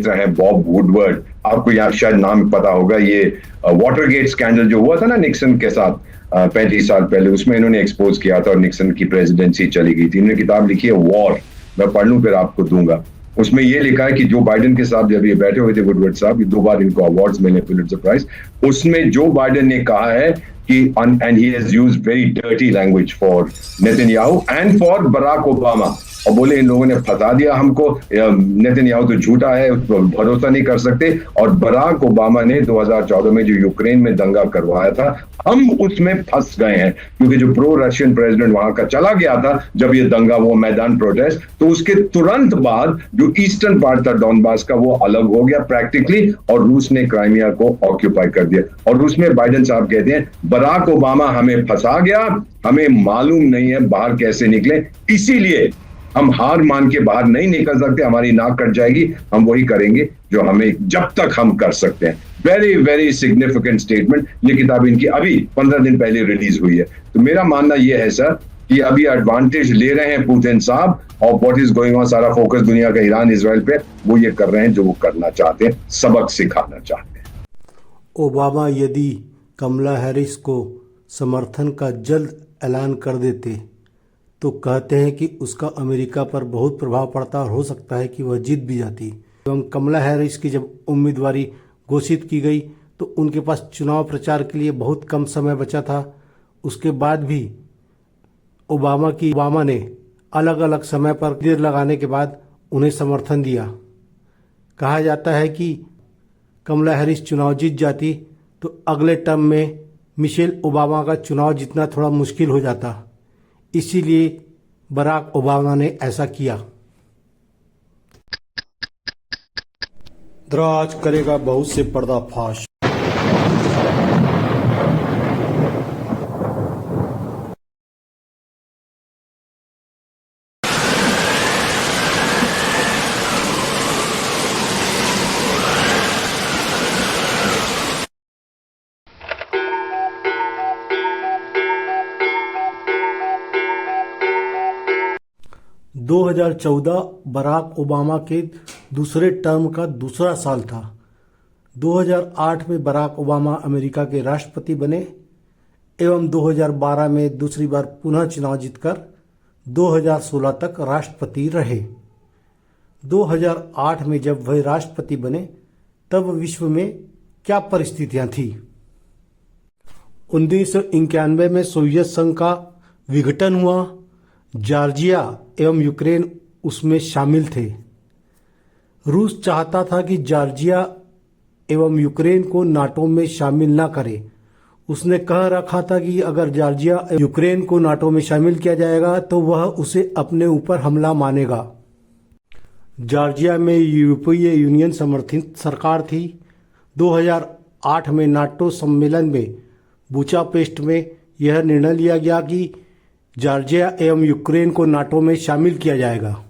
Minister है Bob Woodward, आपको यहाँ शायद नाम पता होगा, ये वाटरगेट स्कैंडल जो हुआ था ना निक्सन के साथ 35 साल पहले, उसमें इन्होंने एक्सपोज किया था और निक्सन की प्रेसिडेंसी चली गई थी। इन्होंने किताब लिखी है वॉर, मैं पढ़ लूं फिर आपको दूंगा। उसमें ये लिखा है कि जो बाइडेन के साथ जब ये बैठे हुए थे वुडवर्ड साहब, ये 2 बार इनको अवार्ड्स मिले पुलित्जर प्राइज, उसमें जो बाइडेन ने कहा है कि and he has used very dirty language for Netanyahu and for Barack Obama, और बोले इन लोगों ने फंसा दिया हमको, नेतन्याहू तो झूठा है, उस पर भरोसा नहीं कर सकते, और बराक ओबामा ने 2014 में जो यूक्रेन में दंगा करवाया था, हम उसमें फंस गए हैं, क्योंकि जो प्रो रशियन प्रेसिडेंट वहां का चला गया था जब ये दंगा, वो मैदान प्रोटेस्ट, तो उसके तुरंत बाद जो ईस्टर्न पार्ट था डॉनबास का, वो अलग हो गया प्रैक्टिकली, और रूस ने क्राइमिया को ऑक्यूपाई कर दिया। और रूस में बाइडेन साहब कहते हैं बराक ओबामा हमें फंसा गया, हमें मालूम नहीं है बाहर कैसे निकले, इसीलिए हम हार मान के बाहर नहीं निकल सकते, हमारी नाक कट जाएगी, हम वही करेंगे जो हमें जब तक हम कर सकते हैं। Very very significant statement. ये किताब इनकी अभी 15 दिन पहले रिलीज हुई है। तो मेरा मानना यह है सर कि अभी एडवांटेज ले रहे हैं पुतिन साहब, और व्हाट इज गोइंग ऑन, सारा फोकस दुनिया का ईरान इजराइल पे, वो ये कर रहे हैं जो वो करना चाहते हैं, सबक सिखाना चाहते हैं। ओबामा यदि कमला हैरिस को समर्थन का जल्द ऐलान कर देते तो कहते हैं कि उसका अमेरिका पर बहुत प्रभाव पड़ता और हो सकता है कि वह जीत भी जाती। एवं कमला हैरिस की जब उम्मीदवारी घोषित की गई तो उनके पास चुनाव प्रचार के लिए बहुत कम समय बचा था। उसके बाद भी ओबामा ने अलग अलग समय पर देर लगाने के बाद उन्हें समर्थन दिया। कहा जाता है कि कमला हैरिस चुनाव जीत जाती तो अगले टर्म में मिशेल ओबामा का चुनाव जीतना थोड़ा मुश्किल हो जाता, इसीलिए बराक ओबामा ने ऐसा किया। दराज करेगा बहुत से पर्दाफाश। 2014 बराक ओबामा के दूसरे टर्म का दूसरा साल था। 2008 में बराक ओबामा अमेरिका के राष्ट्रपति बने एवं 2012 में दूसरी बार पुनः चुनाव जीतकर 2016 तक राष्ट्रपति रहे। 2008 में जब वह राष्ट्रपति बने तब विश्व में क्या परिस्थितियां थी। 1991 में सोवियत संघ का विघटन हुआ। जॉर्जिया एवं यूक्रेन उसमें शामिल थे। रूस चाहता था कि जॉर्जिया एवं यूक्रेन को नाटो में शामिल न करे। उसने कह रखा था कि अगर जॉर्जिया यूक्रेन को नाटो में शामिल किया जाएगा तो वह उसे अपने ऊपर हमला मानेगा। जॉर्जिया में यूरोपीय यूनियन समर्थित सरकार थी। 2008 में नाटो सम्मेलन में बुचापेस्ट में यह निर्णय लिया गया कि जॉर्जिया एवं यूक्रेन को नाटो में शामिल किया जाएगा।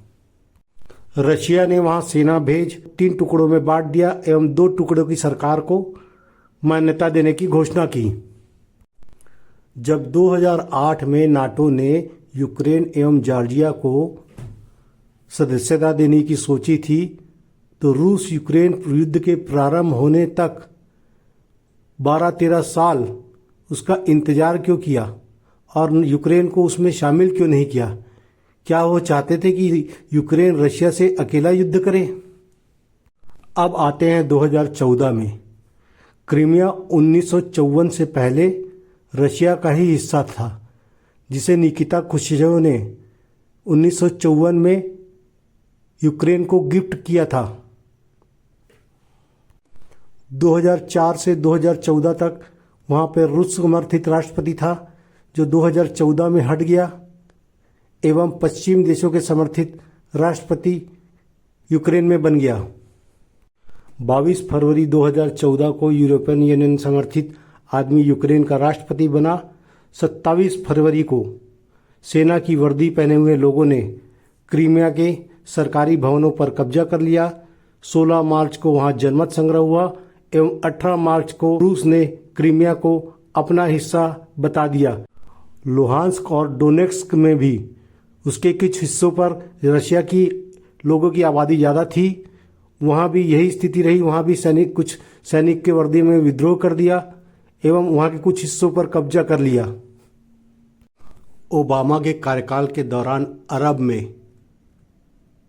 रशिया ने वहां सेना भेज 3 टुकड़ों में बांट दिया एवं 2 टुकड़ों की सरकार को मान्यता देने की घोषणा की। जब 2008 में नाटो ने यूक्रेन एवं जॉर्जिया को सदस्यता देने की सोची थी तो रूस यूक्रेन युद्ध के प्रारंभ होने तक 12-13 साल उसका इंतजार क्यों किया और यूक्रेन को उसमें शामिल क्यों नहीं किया? क्या वो चाहते थे कि यूक्रेन रशिया से अकेला युद्ध करे? अब आते हैं 2014 में। क्रीमिया 1954 से पहले रशिया का ही हिस्सा था, जिसे निकिता खुश्चेव ने 1954 में यूक्रेन को गिफ्ट किया था। 2004 से 2014 तक वहां पर रूस समर्थित राष्ट्रपति था, जो 2014 में हट गया एवं पश्चिम देशों के समर्थित राष्ट्रपति यूक्रेन में बन गया। 22 फरवरी 2014 को यूरोपियन यूनियन समर्थित आदमी यूक्रेन का राष्ट्रपति बना। 27 फरवरी को सेना की वर्दी पहने हुए लोगों ने क्रीमिया के सरकारी भवनों पर कब्जा कर लिया। 16 मार्च को वहां जनमत संग्रह हुआ एवं 18 मार्च को रूस ने क्रीमिया को अपना हिस्सा बता दिया। लुहांस्क और डोनेट्स्क में भी उसके कुछ हिस्सों पर रशिया की लोगों की आबादी ज़्यादा थी, वहाँ भी यही स्थिति रही। वहाँ भी कुछ सैनिक के वर्दी में विद्रोह कर दिया एवं वहाँ के कुछ हिस्सों पर कब्जा कर लिया। ओबामा के कार्यकाल के दौरान अरब में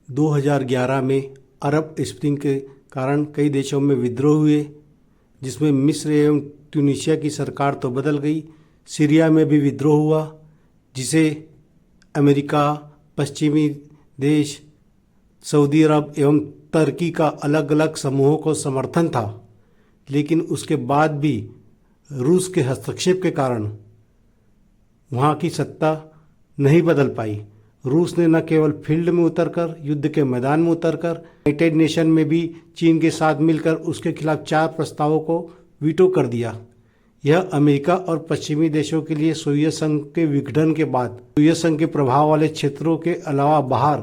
2011 में अरब स्प्रिंग के कारण कई देशों में विद्रोह हुए, जिसमें मिस्र एवं ट्यूनीशिया की सरकार तो बदल गई। सीरिया में भी विद्रोह हुआ, जिसे अमेरिका, पश्चिमी देश, सऊदी अरब एवं तुर्की का अलग अलग समूहों को समर्थन था। लेकिन उसके बाद भी रूस के हस्तक्षेप के कारण वहाँ की सत्ता नहीं बदल पाई। रूस ने न केवल फील्ड में उतरकर, युद्ध के मैदान में उतरकर, यूनाइटेड नेशन में भी चीन के साथ मिलकर उसके खिलाफ 4 प्रस्तावों को वीटो कर दिया। यह अमेरिका और पश्चिमी देशों के लिए सोवियत संघ के विघटन के बाद सोवियत संघ के प्रभाव वाले क्षेत्रों के अलावा बाहर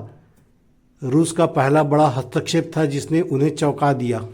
रूस का पहला बड़ा हस्तक्षेप था, जिसने उन्हें चौंका दिया।